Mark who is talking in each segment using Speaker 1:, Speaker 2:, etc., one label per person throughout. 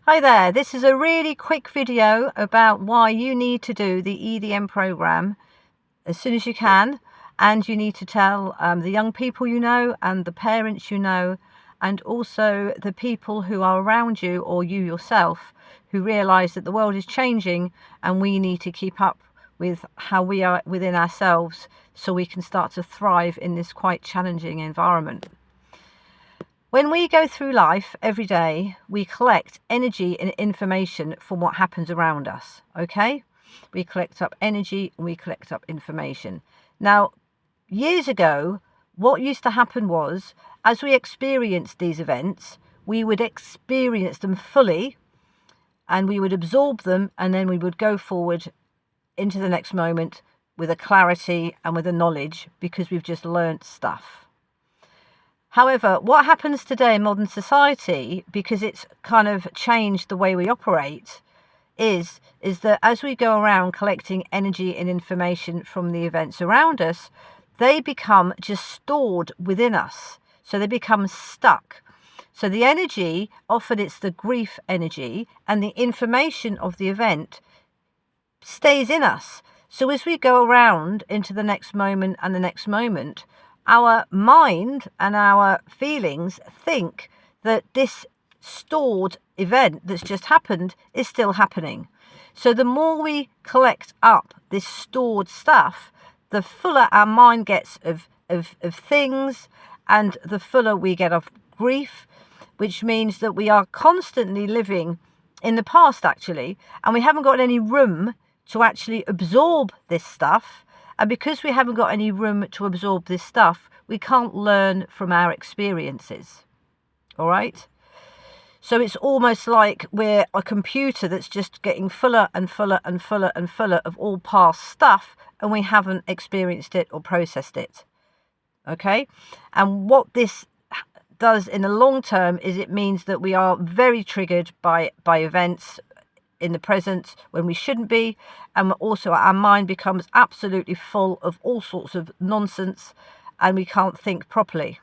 Speaker 1: Hi there, this is a really quick video about why you need to do the EDM program as soon as you can, and you need to tell the young people you know and the parents you know, and also the people who are around you or you yourself who realise that the world is changing and we need to keep up with how we are within ourselves so we can start to thrive in this quite challenging environment. When we go through life every day, we collect energy and information from what happens around us, okay? We collect up energy and we collect up information. Now, years ago, what used to happen was, as we experienced these events, we would experience them fully and we would absorb them, and then we would go forward into the next moment with a clarity and with a knowledge because we've just learnt stuff. However, what happens today in modern society, because it's kind of changed the way we operate, is that as we go around collecting energy and information from the events around us, they become just stored within us. So they become stuck. So the energy, often it's the grief energy, and the information of the event stays in us. So as we go around into the next moment and the next moment, our mind and our feelings think that this stored event that's just happened is still happening. So the more we collect up this stored stuff, the fuller our mind gets of things, and the fuller we get of grief, which means that we are constantly living in the past, actually, and we haven't got any room to actually absorb this stuff. And because we haven't got any room to absorb this stuff, we can't learn from our experiences. All right? So it's almost like we're a computer that's just getting fuller and fuller and fuller and fuller of all past stuff, and we haven't experienced it or processed it. Okay? And what this does in the long term is it means that we are very triggered by events in the present when we shouldn't be, and also our mind becomes absolutely full of all sorts of nonsense and we can't think properly.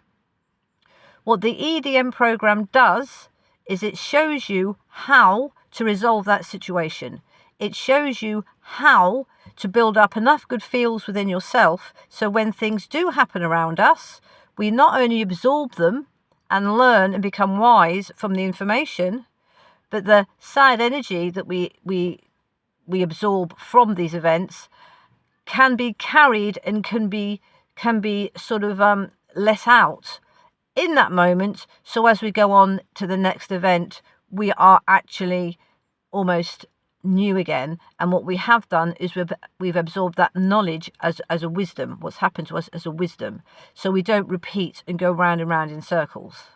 Speaker 1: What the EDM program does is it shows you how to resolve that situation. It shows you how to build up enough good feels within yourself so when things do happen around us, we not only absorb them and learn and become wise from the information, but the sad energy that we absorb from these events can be carried and can be sort of let out in that moment. So as we go on to the next event, we are actually almost new again. And what we have done is we've absorbed that knowledge as a wisdom, what's happened to us as a wisdom. So we don't repeat and go round and round in circles.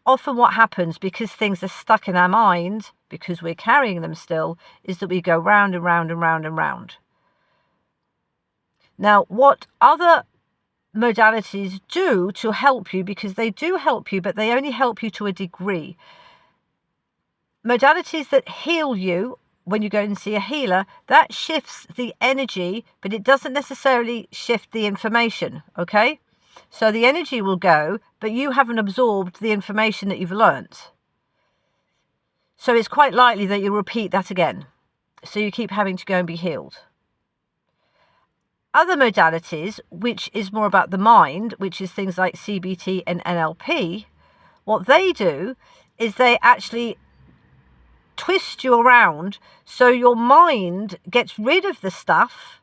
Speaker 1: Often what happens, because things are stuck in our mind, because we're carrying them still, is that we go round and round and round and round. Now, what other modalities do to help you, because they do help you, but they only help you to a degree. Modalities that heal you, when you go and see a healer, that shifts the energy, but it doesn't necessarily shift the information, okay? So the energy will go, but you haven't absorbed the information that you've learnt. So it's quite likely that you'll repeat that again. So you keep having to go and be healed. Other modalities, which is more about the mind, which is things like CBT and NLP, what they do is they actually twist you around so your mind gets rid of the stuff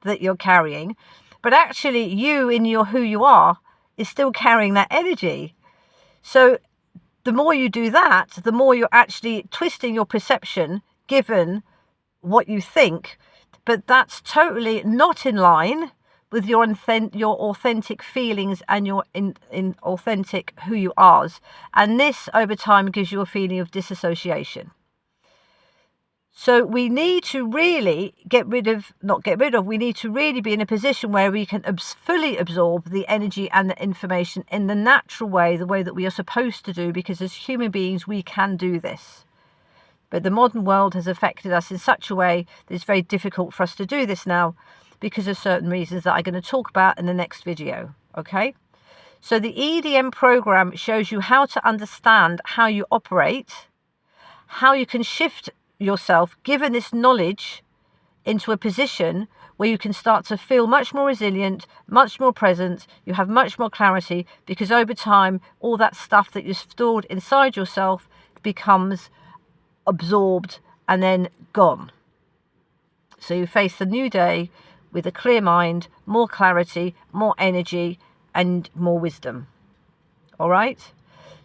Speaker 1: that you're carrying, but actually you in your who you are is still carrying that energy. So the more you do that, the more you're actually twisting your perception given what you think, but that's totally not in line with your authentic feelings and your in authentic who you are. And this over time gives you a feeling of disassociation. So we need to really we need to really be in a position where we can fully absorb the energy and the information in the natural way, the way that we are supposed to do, because as human beings, we can do this. But the modern world has affected us in such a way that it's very difficult for us to do this now because of certain reasons that I'm going to talk about in the next video, okay? So the EDM program shows you how to understand how you operate, how you can shift yourself, given this knowledge, into a position where you can start to feel much more resilient, much more present, you have much more clarity, because over time, all that stuff that you've stored inside yourself becomes absorbed and then gone. So you face the new day with a clear mind, more clarity, more energy, and more wisdom. All right?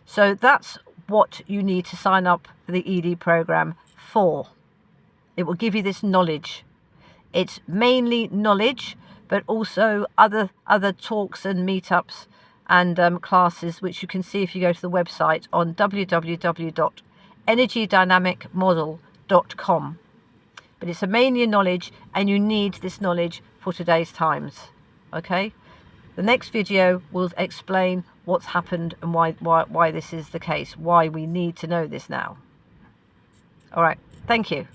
Speaker 1: So that's what you need to sign up for the ED program for. It will give you this knowledge. It's mainly knowledge, but also other talks and meetups and classes, which you can see if you go to the website on www.energydynamicmodel.com. But it's a mainly knowledge, and you need this knowledge for today's times. Okay? The next video will explain what's happened and why this is the case, why we need to know this now. All right. Thank you.